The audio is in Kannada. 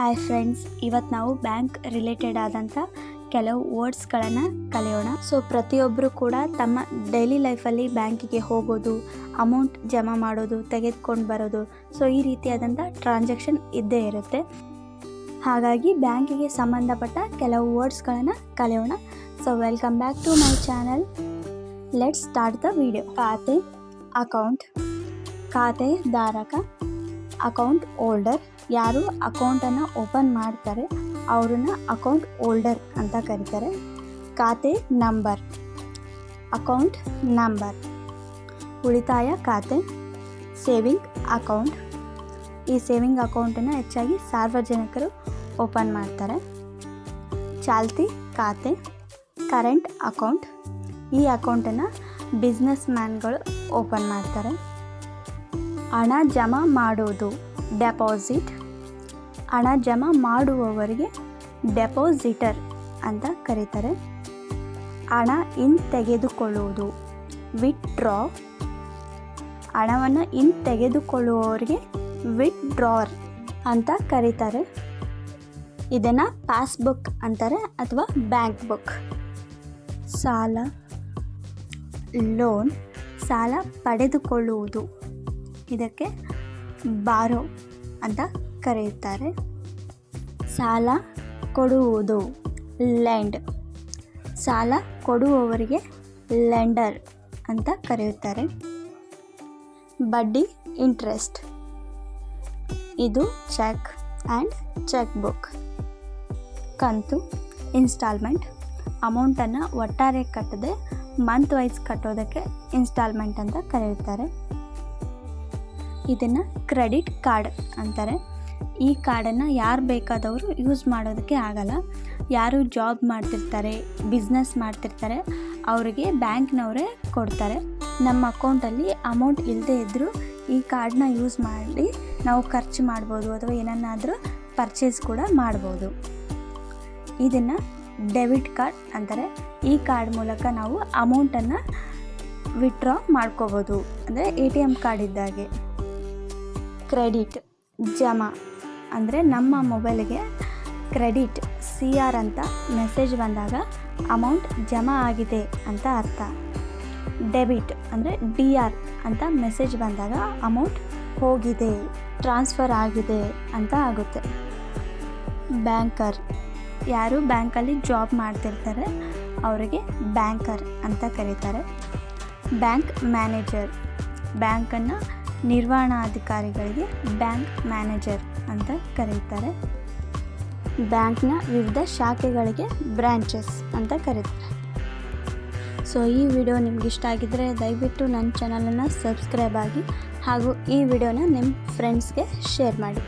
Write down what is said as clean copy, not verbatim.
ಹಾಯ್ ಫ್ರೆಂಡ್ಸ್, ಇವತ್ತು ನಾವು ಬ್ಯಾಂಕ್ ರಿಲೇಟೆಡ್ ಆದಂಥ ಕೆಲವು ವರ್ಡ್ಸ್ಗಳನ್ನು ಕಲಿಯೋಣ. ಸೊ ಪ್ರತಿಯೊಬ್ಬರು ಕೂಡ ತಮ್ಮ ಡೈಲಿ ಲೈಫಲ್ಲಿ ಬ್ಯಾಂಕಿಗೆ ಹೋಗೋದು, ಅಮೌಂಟ್ ಜಮಾ ಮಾಡೋದು, ತೆಗೆದುಕೊಂಡು ಬರೋದು, ಸೊ ಈ ರೀತಿಯಾದಂಥ ಟ್ರಾನ್ಸಾಕ್ಷನ್ ಇದ್ದೇ ಇರುತ್ತೆ. ಹಾಗಾಗಿ ಬ್ಯಾಂಕಿಗೆ ಸಂಬಂಧಪಟ್ಟ ಕೆಲವು ವರ್ಡ್ಸ್ಗಳನ್ನು ಕಲಿಯೋಣ. So welcome back to my channel. Let's start the video. ಖಾತೆ, ಅಕೌಂಟ್, ಖಾತೆದಾರಕ, ಅಕೌಂಟ್ ಹೋಲ್ಡರ್. ಯಾರು ಅಕೌಂಟನ್ನು ಓಪನ್ ಮಾಡ್ತಾರೆ ಅವ್ರನ್ನ ಅಕೌಂಟ್ ಹೋಲ್ಡರ್ ಅಂತ ಕರೀತಾರೆ. ಖಾತೆ ನಂಬರ್, ಅಕೌಂಟ್ ನಂಬರ್. ಉಳಿತಾಯ ಖಾತೆ, ಸೇವಿಂಗ್ ಅಕೌಂಟ್. ಈ ಸೇವಿಂಗ್ ಅಕೌಂಟನ್ನು ಹೆಚ್ಚಾಗಿ ಸಾರ್ವಜನಿಕರು ಓಪನ್ ಮಾಡ್ತಾರೆ. ಚಾಲ್ತಿ ಖಾತೆ, ಕರೆಂಟ್ ಅಕೌಂಟ್. ಈ ಅಕೌಂಟನ್ನು ಬಿಸ್ನೆಸ್ ಮ್ಯಾನ್ಗಳು ಓಪನ್ ಮಾಡ್ತಾರೆ. ಹಣ ಜಮಾ ಮಾಡೋದು, ಡೆಪಾಸಿಟ್. ಹಣ ಜಮಾ ಮಾಡುವವರಿಗೆ ಡೆಪಾಸಿಟರ್ ಅಂತ ಕರೀತಾರೆ. ಹಣ ತೆಗೆದುಕೊಳ್ಳುವುದು, ವಿತ್ಡ್ರಾ. ಹಣವನ್ನು ತೆಗೆದುಕೊಳ್ಳುವವರಿಗೆ ವಿತ್ಡ್ರಾವರ್ ಅಂತ ಕರೀತಾರೆ. ಇದನ್ನು ಪಾಸ್ಬುಕ್ ಅಂತಾರೆ ಅಥವಾ ಬ್ಯಾಂಕ್ ಬುಕ್. ಸಾಲ, ಲೋನ್. ಸಾಲ ಪಡೆದುಕೊಳ್ಳುವುದು, ಇದಕ್ಕೆ ಬಾರೋ ಅಂತ ಕರೆಯುತ್ತಾರೆ. ಸಾಲ ಕೊಡುವುದು, ಲೆಂಡ್. ಸಾಲ ಕೊಡುವವರಿಗೆ ಲೆಂಡರ್ ಅಂತ ಕರೆಯುತ್ತಾರೆ. ಬಡ್ಡಿ, ಇಂಟ್ರೆಸ್ಟ್. ಇದು ಚೆಕ್ ಆ್ಯಂಡ್ ಚೆಕ್ ಬುಕ್. ಕಂತು, ಇನ್ಸ್ಟಾಲ್ಮೆಂಟ್. ಅಮೌಂಟನ್ನು ಒಟ್ಟಾರೆ ಕಟ್ಟದೆ ಮಂತ್ ವೈಸ್ ಕಟ್ಟೋದಕ್ಕೆ ಇನ್ಸ್ಟಾಲ್ಮೆಂಟ್ ಅಂತ ಕರೆಯುತ್ತಾರೆ. ಇದನ್ನು ಕ್ರೆಡಿಟ್ ಕಾರ್ಡ್ ಅಂತಾರೆ. ಈ ಕಾರ್ಡನ್ನು ಯಾರು ಬೇಕಾದವರು ಯೂಸ್ ಮಾಡೋದಕ್ಕೆ ಆಗಲ್ಲ. ಯಾರು ಜಾಬ್ ಮಾಡ್ತಿರ್ತಾರೆ, ಬಿಸ್ನೆಸ್ ಮಾಡ್ತಿರ್ತಾರೆ, ಅವರಿಗೆ ಬ್ಯಾಂಕ್ನವರೇ ಕೊಡ್ತಾರೆ. ನಮ್ಮ ಅಕೌಂಟಲ್ಲಿ ಅಮೌಂಟ್ ಇಲ್ಲದೇ ಇದ್ದರೂ ಈ ಕಾರ್ಡನ್ನ ಯೂಸ್ ಮಾಡಿ ನಾವು ಖರ್ಚು ಮಾಡ್ಬೋದು ಅಥವಾ ಏನನ್ನಾದರೂ ಪರ್ಚೇಸ್ ಕೂಡ ಮಾಡ್ಬೋದು. ಇದನ್ನು ಡೆಬಿಟ್ ಕಾರ್ಡ್ ಅಂತಾರೆ. ಈ ಕಾರ್ಡ್ ಮೂಲಕ ನಾವು ಅಮೌಂಟನ್ನು ವಿತ್ಡ್ರಾ ಮಾಡ್ಕೋಬೋದು, ಅಂದರೆ ATM ಕಾರ್ಡ್ ಇದ್ದಾಗೆ. ಕ್ರೆಡಿಟ್, ಜಮಾ. ಅಂದರೆ ನಮ್ಮ ಮೊಬೈಲಿಗೆ ಕ್ರೆಡಿಟ್ CR ಅಂತ ಮೆಸೇಜ್ ಬಂದಾಗ ಅಮೌಂಟ್ ಜಮಾ ಆಗಿದೆ ಅಂತ ಅರ್ಥ. ಡೆಬಿಟ್ ಅಂದರೆ DR ಅಂತ ಮೆಸೇಜ್ ಬಂದಾಗ ಅಮೌಂಟ್ ಹೋಗಿದೆ, ಟ್ರಾನ್ಸ್ಫರ್ ಆಗಿದೆ ಅಂತ ಆಗುತ್ತೆ. ಬ್ಯಾಂಕರ್. ಯಾರು ಬ್ಯಾಂಕಲ್ಲಿ ಜಾಬ್ ಮಾಡ್ತಿರ್ತಾರೆ ಅವರಿಗೆ ಬ್ಯಾಂಕರ್ ಅಂತ ಕರೀತಾರೆ. Bank manager. ಬ್ಯಾಂಕನ್ನು ನಿರ್ವಹಣಾಧಿಕಾರಿಗಳಿಗೆ ಬ್ಯಾಂಕ್ ಮ್ಯಾನೇಜರ್ ಅಂತ ಕರೀತಾರೆ. ಬ್ಯಾಂಕ್ನ ವಿವಿಧ ಶಾಖೆಗಳಿಗೆ ಬ್ರಾಂಚಸ್ ಅಂತ ಕರೀತಾರೆ. ಸೊ ಈ ವಿಡಿಯೋ ನಿಮ್ಗೆ ಇಷ್ಟ ಆಗಿದ್ದರೆ ದಯವಿಟ್ಟು ನನ್ನ ಚಾನಲನ್ನು ಸಬ್ಸ್ಕ್ರೈಬ್ ಆಗಿ ಹಾಗೂ ಈ ವಿಡಿಯೋನ ನಿಮ್ಮ ಫ್ರೆಂಡ್ಸ್ಗೆ ಶೇರ್ ಮಾಡಿ.